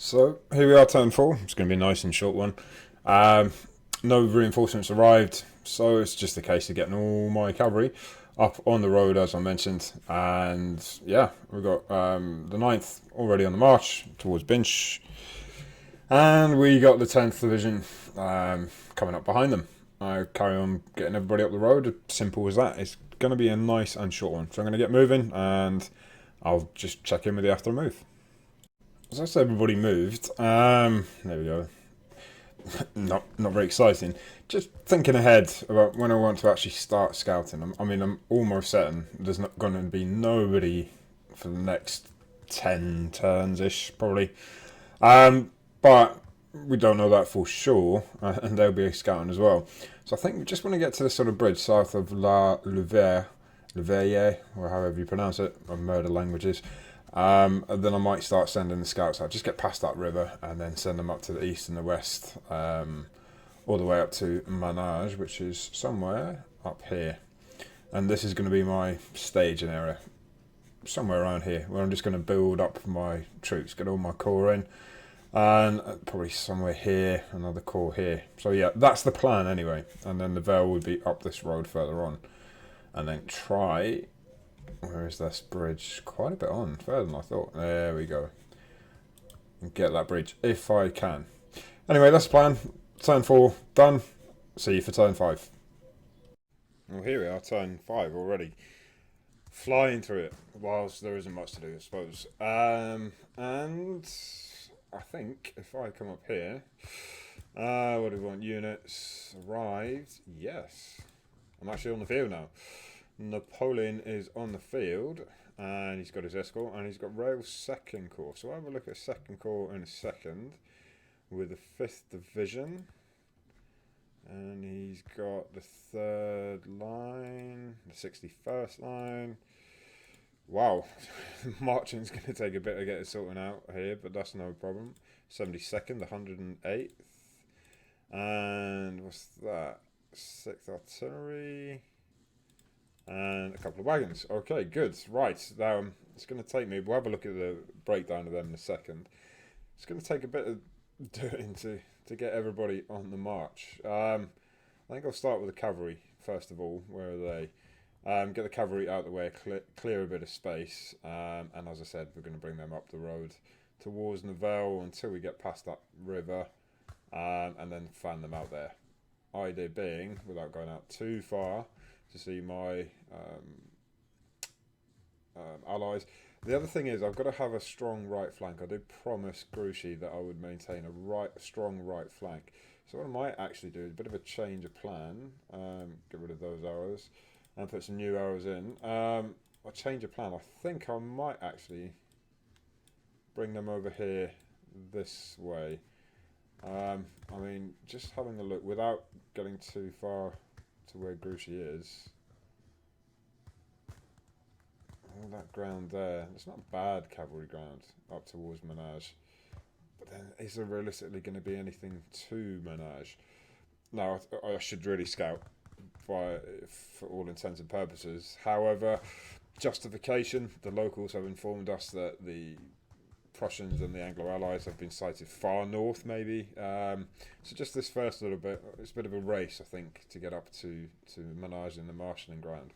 So here we are, turn 4. It's going to be a nice and short one. Um, no reinforcements arrived, so it's just a case of getting all my cavalry up on the road, as I mentioned. And yeah, we've got the 9th already on the march towards Binch, and we got the 10th Division coming up behind them. I carry on getting everybody up the road. Simple as that. It's going to be a nice and short one. So I'm going to get moving, and I'll just check in with you after I move. So that's everybody moved. There we go. Not very exciting. Just thinking ahead about when I want to actually start scouting. I'm almost certain there's not going to be nobody for the next 10 turns ish, probably. But we don't know that for sure, and they'll be scouting as well. So I think we just want to get to this sort of bridge south of La Louvière, or however you pronounce it, or murder languages. And then I might start sending the scouts out. Just get past that river and then send them up to the east and the west, all the way up to Manage, which is somewhere up here. And this is going to be my staging area, somewhere around here, where I'm just going to build up my troops, get all my corps in, and probably somewhere here, another corps here. So yeah, that's the plan anyway. And then the Vale would be up this road further on, and then try. Where is this bridge? Quite a bit on, further than I thought. There we go. Get that bridge if I can. Anyway, that's the plan. Turn 4 done. See you for turn 5. Well, here we are, turn 5 already. Flying through it, whilst there isn't much to do, I suppose. And I think if I come up here, what do we want? Units arrived. Yes, I'm actually on the field now. Napoleon is on the field, and he's got his escort, and he's got Rail Second Corps. So I'll have a look at Second Corps in a second with the 5th Division, and he's got the 3rd line, the 61st line. Wow, marching's going to take a bit to get it sorted out here, but that's no problem. 72nd, the 108th, and what's that? 6th Artillery. And a couple of wagons. Okay, good. Right, now it's going to take me. We'll have a look at the breakdown of them in a second. It's going to take a bit of doing to get everybody on the march. I think I'll start with the cavalry first of all. Where are they? Get the cavalry out of the way, clear a bit of space, and as I said, we're going to bring them up the road towards Nivelle until we get past that river, and then fan them out there. Idea being, without going out too far, to see my allies. The other thing is I've got to have a strong right flank. I did promise Grouchy that I would maintain a strong right flank. So what I might actually do is a bit of a change of plan. Get rid of those arrows and put some new arrows in. I'll change of plan. I think I might actually bring them over here this way. I mean, just having a look without getting too far to where Grouchy is. All that ground there. It's not bad cavalry ground up towards Menage. But then, is there realistically going to be anything to Menage? No, I should really scout for all intents and purposes. However, justification, the locals have informed us that the Prussians and the Anglo-Allies have been sighted far north, maybe. So just this first little bit, it's a bit of a race, I think, to get up to Menage in the marshalling ground.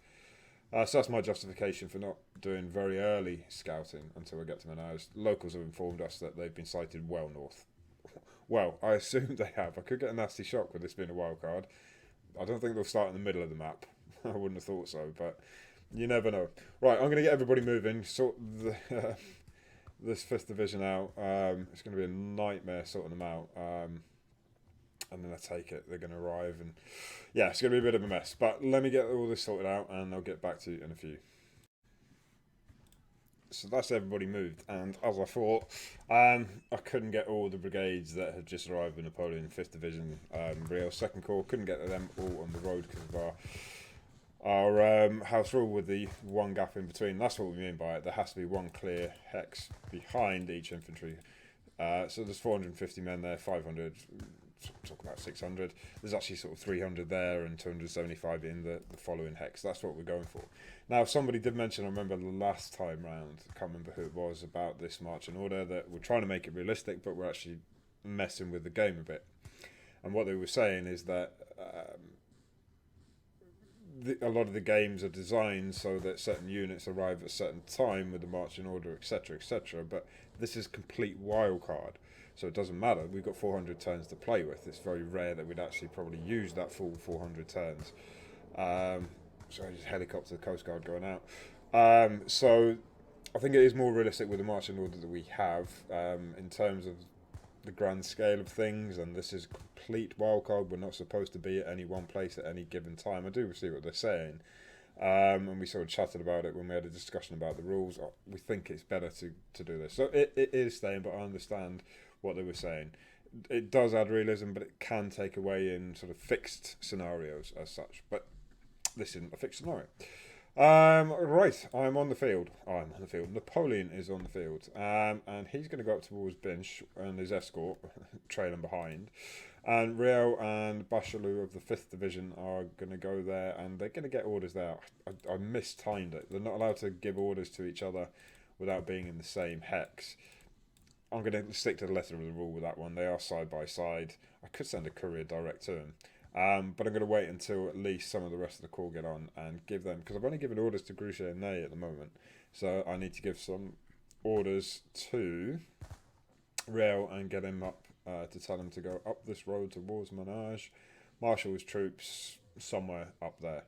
So that's my justification for not doing very early scouting until we get to Menage. Locals have informed us that they've been sighted well north. Well, I assume they have. I could get a nasty shock with this being a wild card. I don't think they'll start in the middle of the map. I wouldn't have thought so, but you never know. Right, I'm going to get everybody moving, sort the... this 5th Division out. It's going to be a nightmare sorting them out. And then I take it they're going to arrive, and yeah, it's going to be a bit of a mess. But let me get all this sorted out, and I'll get back to you in a few. So that's everybody moved, and as I thought, I couldn't get all the brigades that had just arrived with Napoleon 5th Division, Real 2nd Corps. Couldn't get them all on the road because of our house rule with the one gap in between. That's what we mean by it. There has to be one clear hex behind each infantry. So there's 450 men there, 500 talk about 600. There's actually sort of 300 there and 275 in the following hex. That's what we're going for. Now, somebody did mention, I remember the last time round, I can't remember who it was, about this marching order, that we're trying to make it realistic, but we're actually messing with the game a bit. And what they were saying is that a lot of the games are designed so that certain units arrive at a certain time with the marching order, etc., etc. But this is complete wildcard, so it doesn't matter. We've got 400 turns to play with. It's very rare that we'd actually probably use that full 400 turns. Sorry, just helicopter, the Coast Guard going out. So I think it is more realistic with the marching order that we have in terms of the grand scale of things, and this is complete wildcard. We're not supposed to be at any one place at any given time. I do see what they're saying, and we sort of chatted about it when we had a discussion about the rules. We think it's better to do this, so it is staying, but I understand what they were saying. It does add realism, but it can take away in sort of fixed scenarios as such, but this isn't a fixed scenario. Right, I'm on the field. Napoleon is on the field, and he's going to go up towards Binch and his escort trailing behind. And Riel and Waterloo of the 5th Division are going to go there, and they're going to get orders there. I mistimed it. They're not allowed to give orders to each other without being in the same hex. I'm going to stick to the letter of the rule with that one. They are side by side. I could send a courier direct to them. But I'm going to wait until at least some of the rest of the corps get on and give them, because I've only given orders to Gruchet and Ney at the moment, so I need to give some orders to Riel and get him up to tell him to go up this road towards Menage, marshal his troops somewhere up there.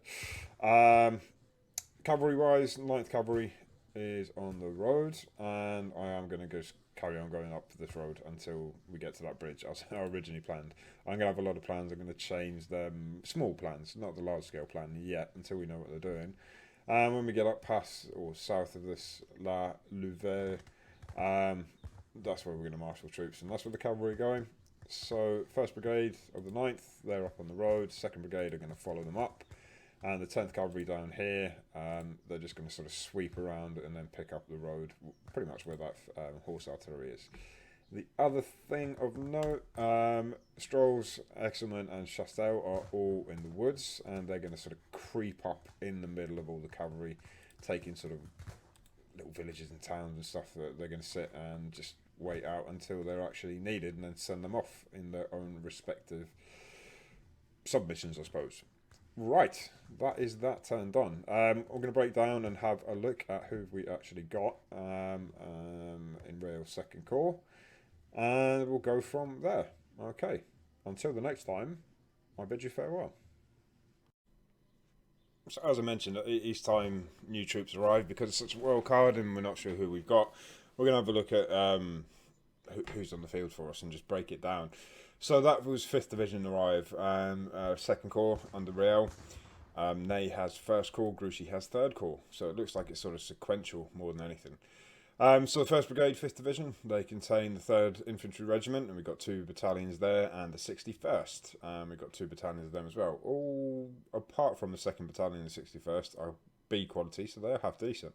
Cavalry wise, 9th Cavalry is on the road, and I am going to just carry on going up this road until we get to that bridge as I originally planned. I'm going to have a lot of plans. I'm going to change them, small plans, not the large scale plan yet, until we know what they're doing. And when we get up past or south of this La Louvet, that's where we're going to marshal troops, and that's where the cavalry are going. So 1st Brigade of the 9th, they're up on the road. 2nd Brigade are going to follow them up. And the 10th Cavalry down here, they're just going to sort of sweep around and then pick up the road, pretty much where that horse artillery is. The other thing of note, Strolls, Exelman and Chastel are all in the woods, and they're going to sort of creep up in the middle of all the cavalry, taking sort of little villages and towns and stuff that they're going to sit and just wait out until they're actually needed, and then send them off in their own respective submissions, I suppose. Right, that is that turn done. I'm going to break down and have a look at who we actually got in Rail's 2nd Corps, and we'll go from there. Okay, until the next time, I bid you farewell. So as I mentioned, each time new troops arrive, because it's such a wild card and we're not sure who we've got, we're going to have a look at who's on the field for us and just break it down. So that was 5th Division arrive, 2nd Corps under Riel. Ney has 1st Corps, Gruchy has 3rd Corps. So it looks like it's sort of sequential more than anything. So the 1st Brigade, 5th Division, they contain the 3rd Infantry Regiment, and we've got 2 battalions there, and the 61st. We've got 2 battalions of them as well. All apart from the 2nd Battalion and the 61st are B quality, so they're half decent.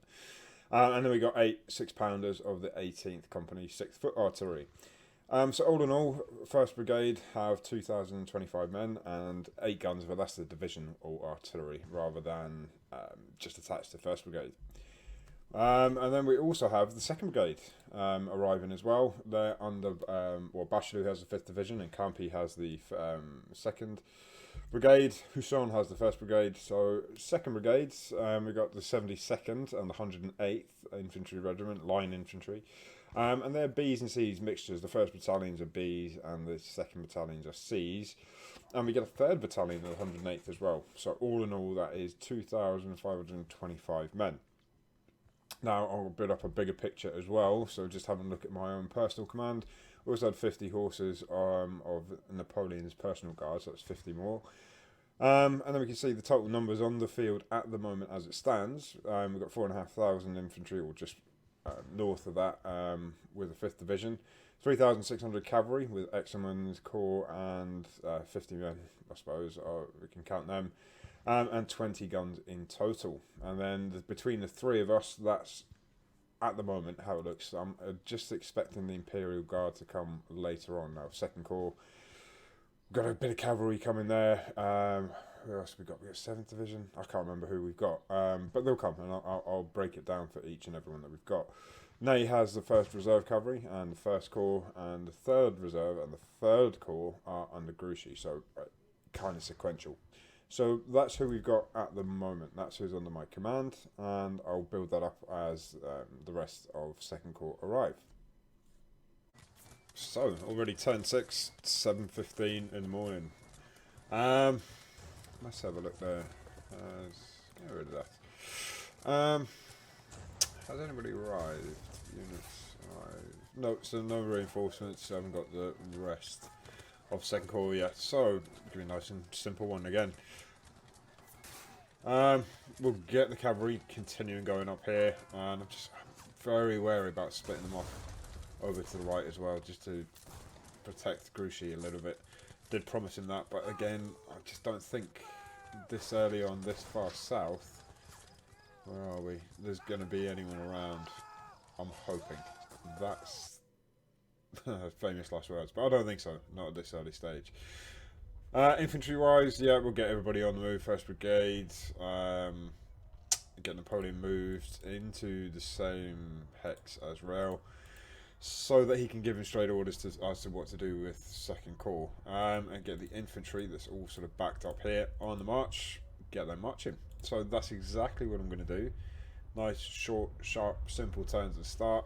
And then we got 8 6-pounders of the 18th Company 6th Foot Artillery. So all in all, 1st Brigade have 2,025 men and 8 guns, but that's the division or artillery rather than just attached to 1st Brigade. And then we also have the 2nd Brigade arriving as well. They're under, Bachelot has the 5th Division and Campi has the 2nd Brigade. Husson has the 1st Brigade. So 2nd Brigade, we've got the 72nd and the 108th Infantry Regiment, Line Infantry. And they're Bs and Cs mixtures. The 1st Battalions are Bs and the 2nd Battalions are Cs. And we get a 3rd Battalion of the 108th as well. So all in all, that is 2,525 men. Now I'll build up a bigger picture as well, so just having a look at my own personal command. I also had 50 horses of Napoleon's personal guard, so that's 50 more. And then we can see the total numbers on the field at the moment as it stands. We've got 4,500 infantry, or just north of that, with the 5th Division. 3,600 cavalry with Exelman's Corps and 50 men, I suppose, we can count them. And 20 guns in total. And then between the three of us, that's at the moment how it looks. I'm just expecting the Imperial Guard to come later on now. 2nd Corps Got a bit of cavalry coming there. Who else we got? We got 7th Division. I can't remember who we've got. But they'll come, and I'll break it down for each and every one that we've got. Ney has the 1st Reserve Cavalry and the 1st Corps, and the 3rd Reserve and the 3rd Corps are under Grouchy, so kind of sequential. So that's who we've got at the moment. That's who's under my command, and I'll build that up as the rest of 2nd Corps arrive. So, already turn 6, 7:15 in the morning. Let's have a look there. Get rid of that. Has anybody arrived? Units arrived. No, so no reinforcements. I haven't got the rest of 2nd Corps yet. So, give me a nice and simple one again. We'll get the cavalry continuing going up here, and I'm just very wary about splitting them off over to the right as well, just to protect Grouchy a little bit. Did promise him that, but again, I just don't think this early on, this far south, where are we? There's going to be anyone around. I'm hoping. That's famous last words, but I don't think so. Not at this early stage. Infantry-wise, yeah, we'll get everybody on the move. 1st Brigade, get Napoleon moved into the same hex as Rail, so that he can give him straight orders as to what to do with 2nd Corps, and get the infantry that's all sort of backed up here on the march, get them marching. So that's exactly what I'm going to do. Nice, short, sharp, simple turns at the start.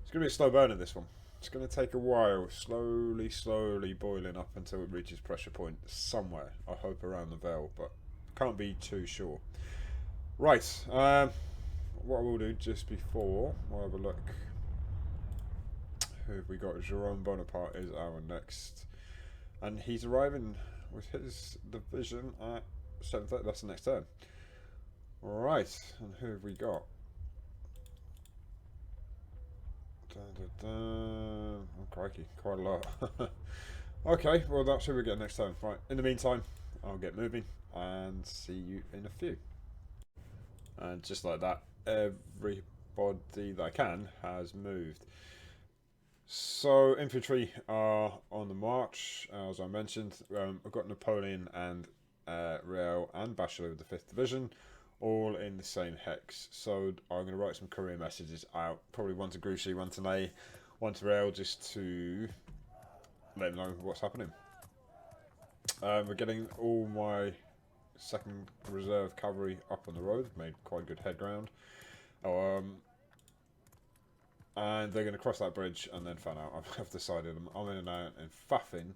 It's going to be a slow burner, this one. It's going to take a while, slowly boiling up until it reaches pressure point somewhere. I hope around the Vale, but can't be too sure. Right, what I will do just before, we'll have a look. Who have we got? Jerome Bonaparte is our next, and he's arriving with his division at 7:30. That's the next turn. Right, and who have we got? Oh, crikey, quite a lot. Okay, well that's who we get next turn. Right, in the meantime, I'll get moving and see you in a few. And just like that, everybody that I can has moved. So infantry are on the march, as I mentioned. I've got Napoleon and Real and Bachelor of the 5th Division, all in the same hex. So I'm going to write some courier messages out, probably one to Grouchy, one to Ney, one to Real, just to let them know what's happening. We're getting all my 2nd Reserve Cavalry up on the road, made quite good head ground. And they're going to cross that bridge and then fan out. I've decided I'm in and out in faffing.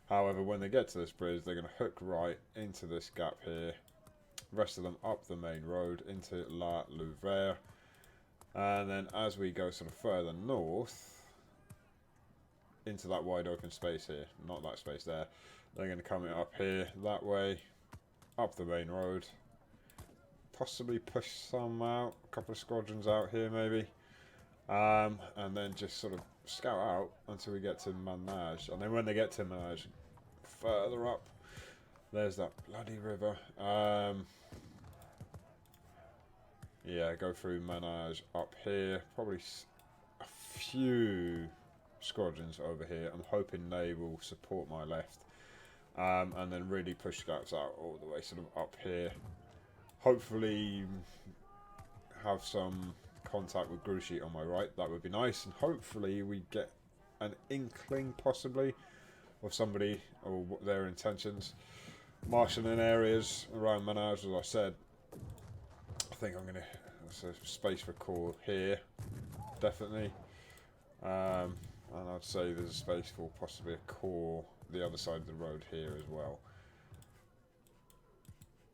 However, when they get to this bridge, they're going to hook right into this gap here. Rest of them up the main road into La Louvière. And then as we go sort of further north, into that wide open space here, not that space there, they're going to come up here that way, up the main road. Possibly push some out, a couple of squadrons out here maybe. And then just sort of scout out until we get to Manage. And then when they get to Manage, further up, there's that bloody river. Yeah, go through Manage up here. Probably a few squadrons over here. I'm hoping they will support my left. And then really push scouts out all the way sort of up here. Hopefully have some contact with Grouchy on my right. That would be nice, and hopefully we get an inkling possibly of somebody or their intentions. Marshalling areas around Manage, as I said. I think I'm gonna, there's a space for Corps here, definitely, and I'd say there's a space for possibly a Corps the other side of the road here as well.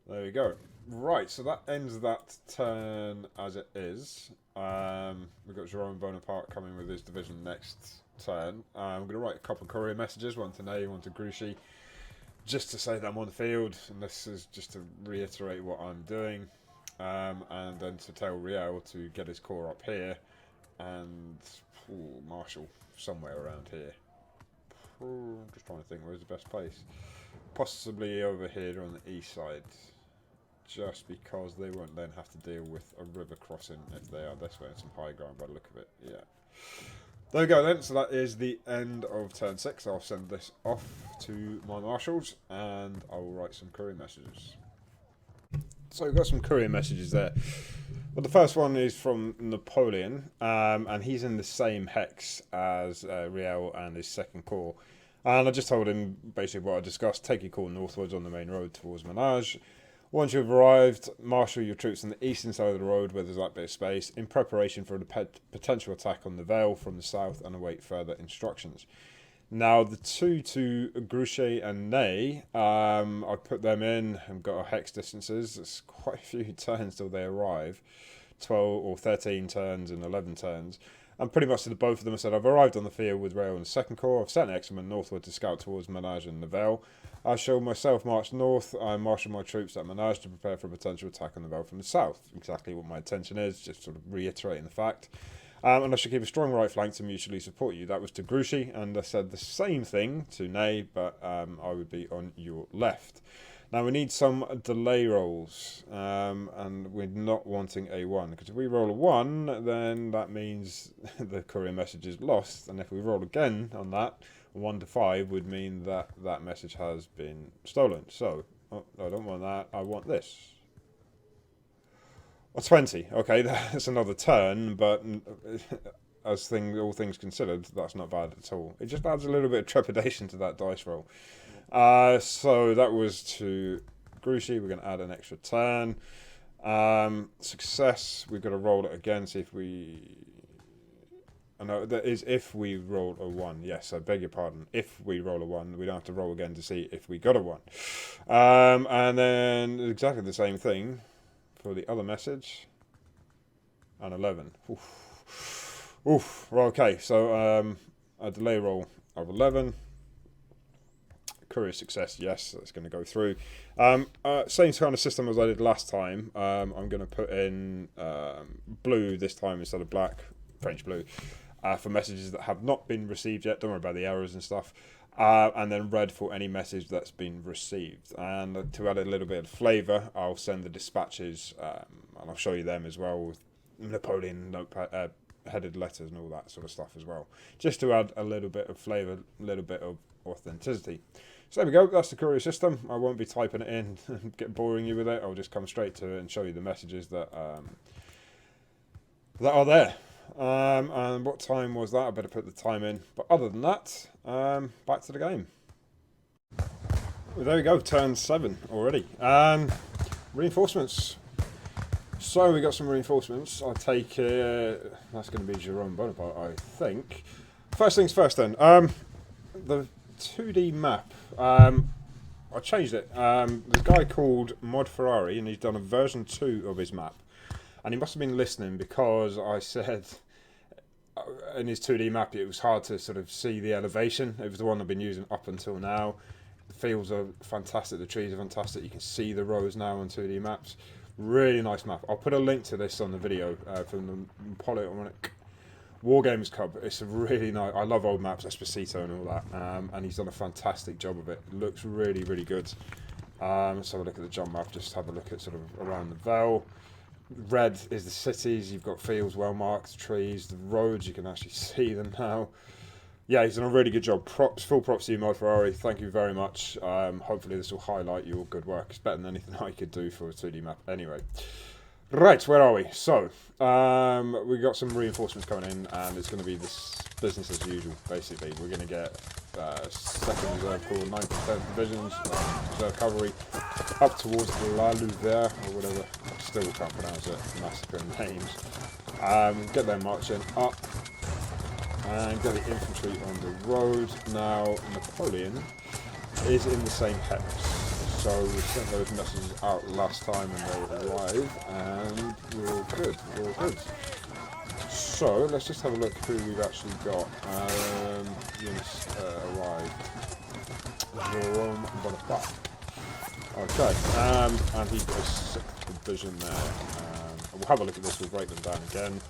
There we go. Right, so that ends that turn as it is. We've got Jerome Bonaparte coming with his division next turn. I'm going to write a couple of courier messages, one to Ney, one to Grouchy, just to say that I'm on the field, and this is just to reiterate what I'm doing, and then to tell Riel to get his corps up here and marshal somewhere around here. I'm just trying to think where's the best place. Possibly over here on the east side, just because they won't then have to deal with a river crossing if they are this way and some high ground by the look of it. Yeah. There we go then, so that is the end of turn 6. I'll send this off to my marshals and I will write some courier messages. So we've got some courier messages there. Well, the first one is from Napoleon, and he's in the same hex as Riel and his second corps. And I just told him basically what I discussed: take your corps northwards on the main road towards Menage. Once you've arrived, marshal your troops on the eastern side of the road where there's that bit of space in preparation for the potential attack on the Vale from the south and await further instructions. Now, the two to Gruchet and Ney, I put them in and got a hex distances. It's quite a few turns till they arrive. 12 or 13 turns and 11 turns. And pretty much to the both of them, I said, I've arrived on the field with Rail and the second corps. I've sent Exeman northward to scout towards Menage and Nivelle. I shall myself march north. I marshal my troops at Menage to prepare for a potential attack on Nivelle from the south. Exactly what my intention is, just sort of reiterating the fact. And I should keep a strong right flank to mutually support you. That was to Gruchy, and I said the same thing to Ney, but I would be on your left. Now we need some delay rolls, and we're not wanting a 1, because if we roll a 1, then that means the courier message is lost, and if we roll again on that, 1 to 5 would mean that that message has been stolen. So, I don't want that, I want this. Well, 20, okay, that's another turn, but as all things considered, that's not bad at all. It just adds a little bit of trepidation to that dice roll. So that was to Gruchy. We're going to add an extra turn. Success, we've got to roll it again, see if we... Oh, no, that is if we roll a 1. Yes, I beg your pardon. If we roll a 1, we don't have to roll again to see if we got a 1. And then exactly the same thing for the other message. And 11. Oof. Right, okay, so a delay roll of 11. Courier success, yes, that's going to go through. Same kind of system as I did last time. I'm going to put in blue this time instead of black, French blue, for messages that have not been received yet. Don't worry about the errors and stuff. And then red for any message that's been received. And to add a little bit of flavour, I'll send the dispatches, and I'll show you them as well, with Napoleon notepad, headed letters and all that sort of stuff as well, just to add a little bit of flavour, a little bit of authenticity. So there we go, that's the courier system. I won't be typing it in and get boring you with it. I'll just come straight to it and show you the messages that that are there. And what time was that? I better put the time in. But other than that, back to the game. Well, there we go, turn 7 already. Reinforcements. So we got some reinforcements. I take that's going to be Jerome Bonaparte, I think. First things first then. The 2D map. I changed it. The guy called Mod Ferrari, and he's done a version 2 of his map. And he must have been listening, because I said in his 2D map it was hard to sort of see the elevation. It was the one I've been using up until now. The fields are fantastic, the trees are fantastic. You can see the rows now on 2D maps. Really nice map. I'll put a link to this on the video from the Napoleonic Wargames Club. It's a really nice... I love old maps, Esposito and all that. And he's done a fantastic job of it. It looks really, really good. Let's have a look at the jump map. Just have a look at sort of around the Vale. Red is the cities. You've got fields well marked, trees, the roads. You can actually see them now. Yeah, he's done a really good job. Full props to you, Mod Ferrari. Thank you very much. Hopefully this will highlight your good work. It's better than anything I could do for a 2D map. Anyway. Right, where are we? So, we got some reinforcements coming in, and it's going to be this business as usual, basically. We're going to get 2nd Reserve Corps, 9th and 10th Divisions, Reserve Cavalry, up towards the La Louvière, or whatever. I still can't pronounce it. Massacring names. Get them marching up. And get the infantry on the road. Now, Napoleon is in the same hex. So we sent those messages out last time and they arrived, and we're all good. We're all good. So let's just have a look who we've actually got. Units arrived. Jerome Bonaparte. Okay, and he's got a 6th division there. We'll have a look at this. We'll break them down again.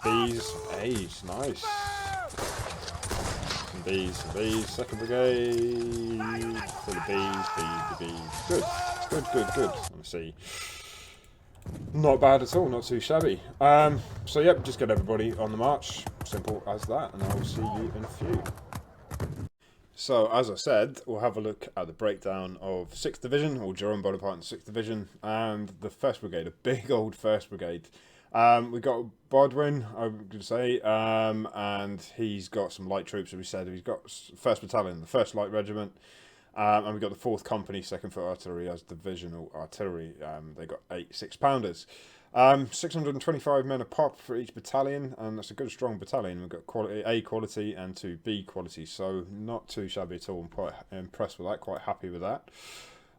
These, A's, nice. And these, 2nd Brigade, for the B's, the B's. Good. Let me see. Not bad at all, not too shabby. So yep, just get everybody on the march. Simple as that, and I will see you in a few. So, as I said, we'll have a look at the breakdown of 6th Division, or Jerome Bonaparte's 6th Division, and the 1st Brigade, a big old 1st Brigade. We got Bodwin, I would say, and he's got some light troops, as we said. He's got 1st Battalion, the 1st Light Regiment, and we've got the 4th Company, 2nd Foot Artillery as divisional artillery. They got 8 6-pounders. 625 men a pop for each battalion, and that's a good strong battalion. We've got quality A quality and 2B quality, so not too shabby at all. I'm quite impressed with that, quite happy with that.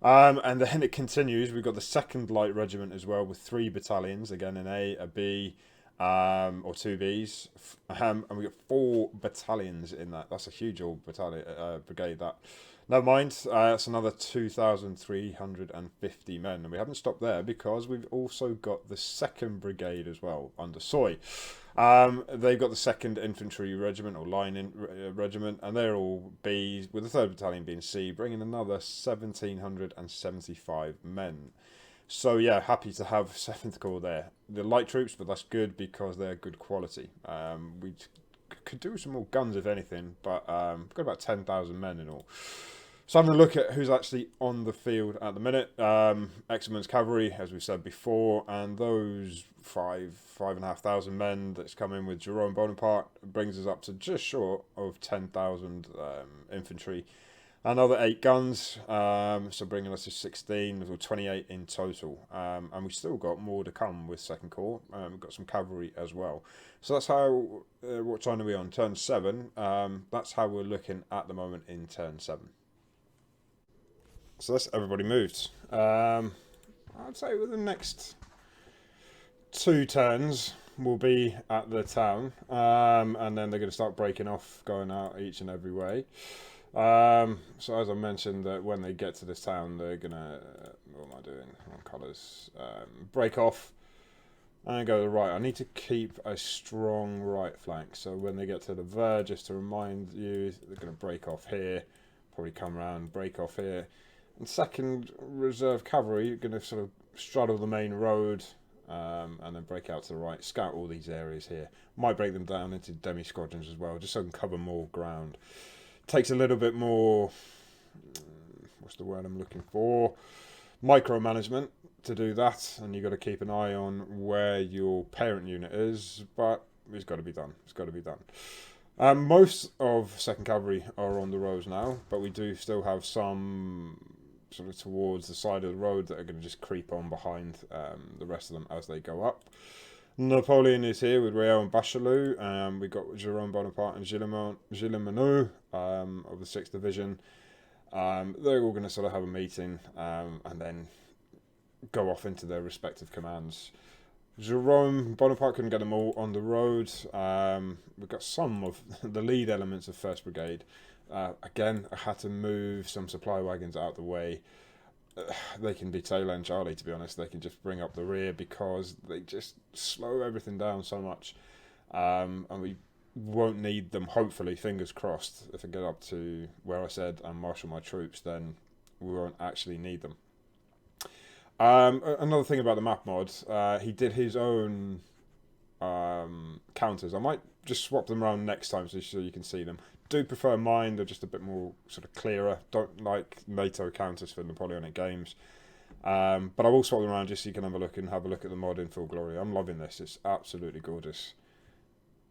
And then it continues. We've got the 2nd Light Regiment as well with 3 battalions, again an A, a B, or 2Bs, and we've got 4 battalions in that. That's a huge old battalion brigade, that. Never mind, that's another 2,350 men, and we haven't stopped there because we've also got the 2nd Brigade as well under Soy. They've got the 2nd Infantry Regiment or Regiment, and they're all Bs, with the 3rd Battalion being C, bringing another 1,775 men. So yeah, happy to have 7th Corps there. The light troops, but that's good because they're good quality. We could do some more guns if anything, but we've got about 10,000 men in all. So having a look at who's actually on the field at the minute. Excelmans Cavalry, as we said before, and those 5,500 men that's come in with Jerome Bonaparte brings us up to just short of 10,000 infantry. Another 8 guns, so bringing us to 16, or 28 in total. And we've still got more to come with 2nd Corps. We've got some cavalry as well. So that's how, what turn are we on? Turn 7. That's how we're looking at the moment in turn 7. So that's everybody moved. I'd say with the next 2 turns will be at the town. And then they're going to start breaking off, going out each and every way. So as I mentioned, that when they get to this town, they're gonna what am I doing on colours? Break off and go to the right. I need to keep a strong right flank, so when they get to the verge, just to remind you, they're gonna break off here, probably come around, break off here, and 2nd Reserve Cavalry are gonna sort of straddle the main road, and then break out to the right, scout all these areas here. Might break them down into demi squadrons as well, just so I can cover more ground. Takes a little bit more, what's the word I'm looking for, micromanagement to do that, and you've got to keep an eye on where your parent unit is, but it's got to be done. It's got to be done. Most of 2nd Cavalry are on the roads now, but we do still have some sort of towards the side of the road that are going to just creep on behind the rest of them as they go up. Napoleon is here with Réal and Bachelot. We've got Jerome Bonaparte and Gilles of the 6th Division. They're all going to sort of have a meeting and then go off into their respective commands. Jerome Bonaparte couldn't get them all on the road. We've got some of the lead elements of 1st Brigade. Again, I had to move some supply wagons out of the way. They can be tail end Charlie, to be honest. They can just bring up the rear because they just slow everything down so much. And we won't need them, hopefully, fingers crossed. If I get up to where I said and marshal my troops, then we won't actually need them. Another thing about the map mod, he did his own counters. I might just swap them around next time so you can see them. Do prefer mine, they're just a bit more sort of clearer. Don't like NATO counters for Napoleonic games. But I will swap them around just so you can have a look at the mod in full glory. I'm loving this. It's absolutely gorgeous.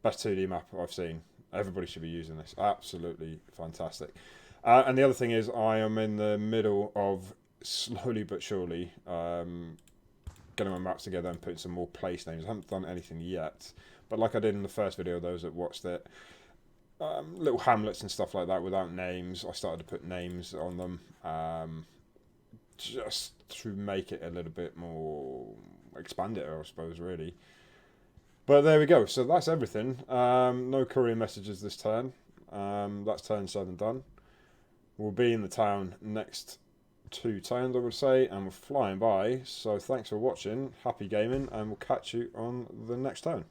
Best 2D map I've seen. Everybody should be using this. Absolutely fantastic. And the other thing is I am in the middle of slowly but surely getting my maps together and putting some more place names. I haven't done anything yet. But like I did in the first video, those that watched it, little hamlets and stuff like that without names. I started to put names on them just to make it a little bit more, expand it, I suppose, really. But there we go. So that's everything. No courier messages this turn. That's turn 7 done. We'll be in the town next 2 turns, I would say, and we're flying by. So thanks for watching. Happy gaming, and we'll catch you on the next turn.